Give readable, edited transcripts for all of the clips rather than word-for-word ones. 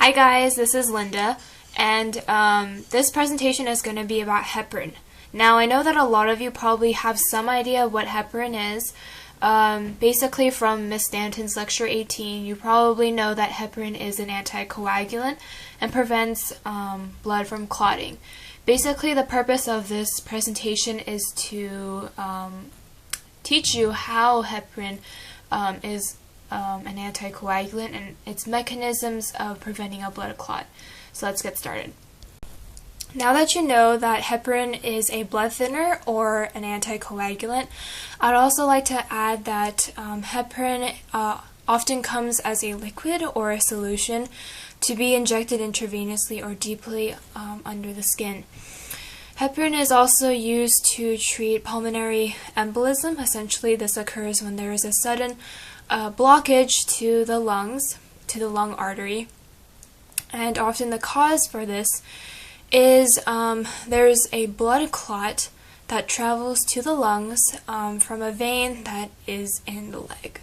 Hi guys, this is Linda, and this presentation is going to be about heparin. Now, I know that a lot of you probably have some idea what heparin is. Basically, from Miss Stanton's lecture 18, you probably know that heparin is an anticoagulant and prevents blood from clotting. Basically, the purpose of this presentation is to teach you how heparin is an anticoagulant and its mechanisms of preventing a blood clot. So let's get started. Now that you know that heparin is a blood thinner or an anticoagulant, I'd also like to add that heparin often comes as a liquid or a solution to be injected intravenously or deeply under the skin. Heparin is also used to treat pulmonary embolism. Essentially, this occurs when there is a sudden blockage to the lungs, to the lung artery. And often the cause for this is there's a blood clot that travels to the lungs from a vein that is in the leg.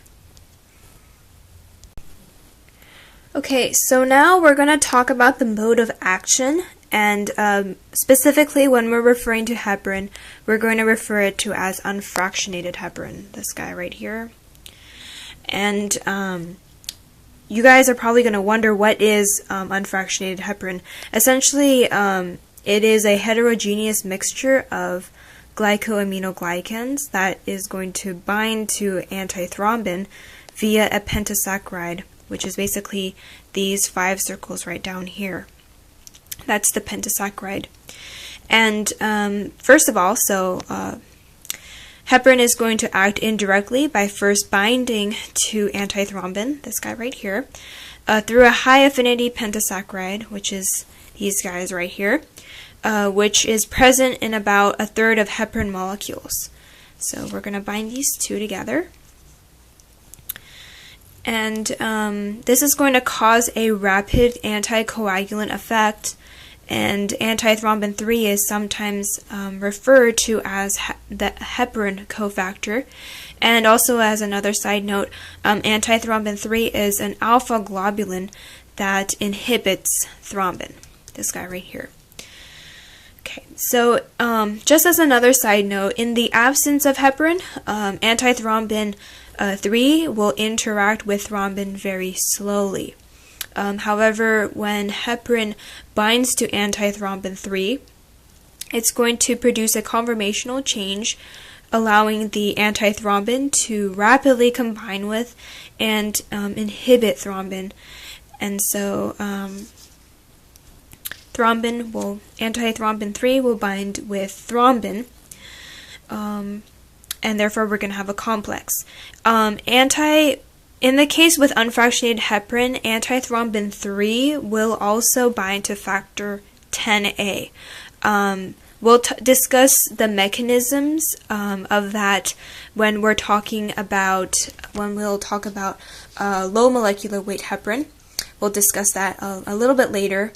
Okay, so now we're going to talk about the mode of action, and specifically when we're referring to heparin, we're going to refer it to as unfractionated heparin, this guy right here. And you guys are probably going to wonder, what is unfractionated heparin? Essentially, it is a heterogeneous mixture of glycoaminoglycans that is going to bind to antithrombin via a pentasaccharide, which is basically these 5 circles right down here. That's the pentasaccharide. And first of all, heparin is going to act indirectly by first binding to antithrombin, this guy right here, through a high affinity pentasaccharide, which is these guys right here, which is present in about 1/3 of heparin molecules. So we're going to bind these two together. And this is going to cause a rapid anticoagulant effect, and antithrombin 3 is sometimes referred to as the heparin cofactor. And also, as another side note, antithrombin 3 is an alpha globulin that inhibits thrombin, this guy right here. Okay, so just as another side note, in the absence of heparin, antithrombin 3 will interact with thrombin very slowly. However, when heparin binds to antithrombin 3, it's going to produce a conformational change, allowing the antithrombin to rapidly combine with and inhibit thrombin. And so antithrombin 3 will bind with thrombin, and therefore we're going to have a complex. In the case with unfractionated heparin, antithrombin 3 will also bind to factor 10A. We'll discuss the mechanisms of that when we'll talk about low molecular weight heparin. We'll discuss that a little bit later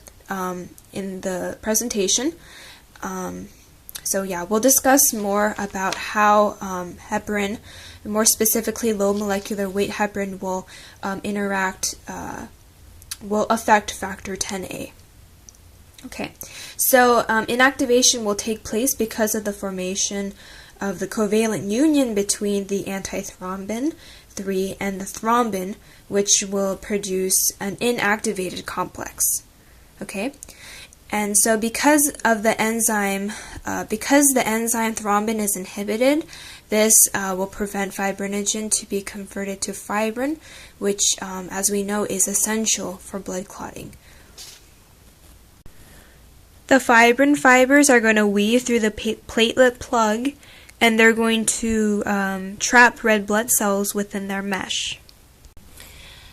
in the presentation. So yeah, we'll discuss more about how heparin, more specifically low molecular weight heparin, will affect factor 10A. Okay, so inactivation will take place because of the formation of the covalent union between the antithrombin 3 and the thrombin, which will produce an inactivated complex. Okay. And so because the enzyme thrombin is inhibited, this will prevent fibrinogen to be converted to fibrin, which, as we know, is essential for blood clotting. The fibrin fibers are going to weave through the platelet plug, and they're going to trap red blood cells within their mesh.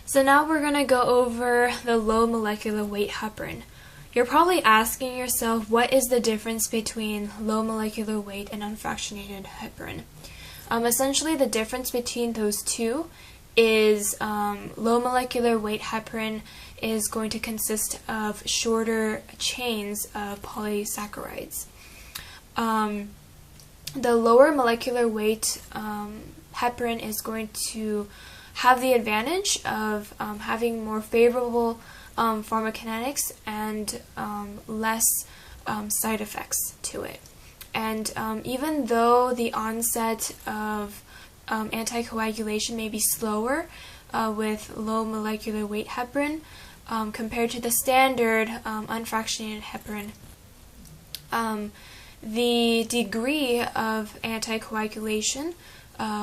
So now we're going to go over the low molecular weight heparin. You're probably asking yourself, what is the difference between low molecular weight and unfractionated heparin? Essentially, the difference between those two is low molecular weight heparin is going to consist of shorter chains of polysaccharides. The lower molecular weight heparin is going to have the advantage of having more favorable pharmacokinetics and less side effects to it. And even though the onset of anticoagulation may be slower with low molecular weight heparin compared to the standard unfractionated heparin, the degree of anticoagulation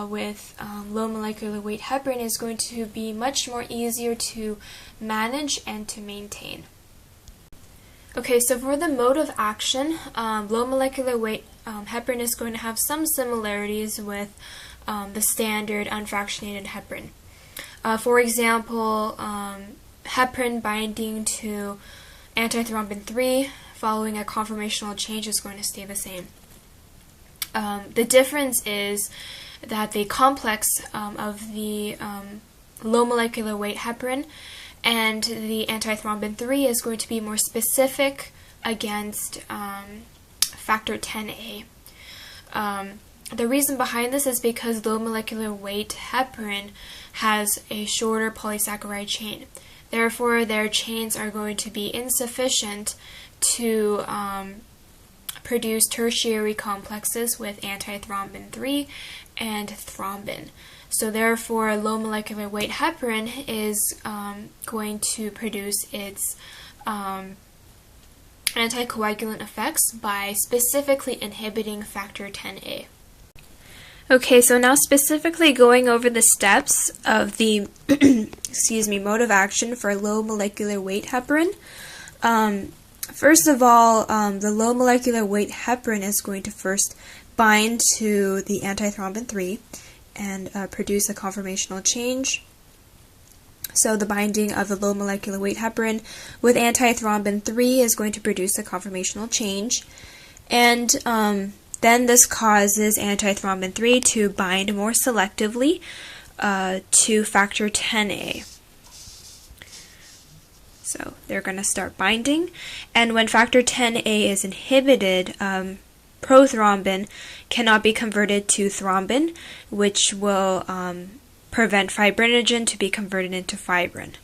with low molecular weight heparin is going to be much more easier to manage and to maintain. Okay, so for the mode of action, low molecular weight heparin is going to have some similarities with the standard unfractionated heparin. For example, heparin binding to antithrombin 3 following a conformational change is going to stay the same. The difference is that the complex of the low molecular weight heparin and the antithrombin 3 is going to be more specific against factor 10A. The reason behind this is because low molecular weight heparin has a shorter polysaccharide chain. Therefore, their chains are going to be insufficient to produce tertiary complexes with antithrombin 3 and thrombin. So therefore, low molecular weight heparin is going to produce its anticoagulant effects by specifically inhibiting factor 10A. Okay, so now specifically going over the steps of the mode of action for low molecular weight heparin. First of all, the low molecular weight heparin is going to first bind to the antithrombin 3 and produce a conformational change. So the binding of the low molecular weight heparin with antithrombin 3 is going to produce a conformational change. And then this causes antithrombin 3 to bind more selectively to factor 10A. So they're going to start binding, and when factor 10A is inhibited, prothrombin cannot be converted to thrombin, which will prevent fibrinogen to be converted into fibrin.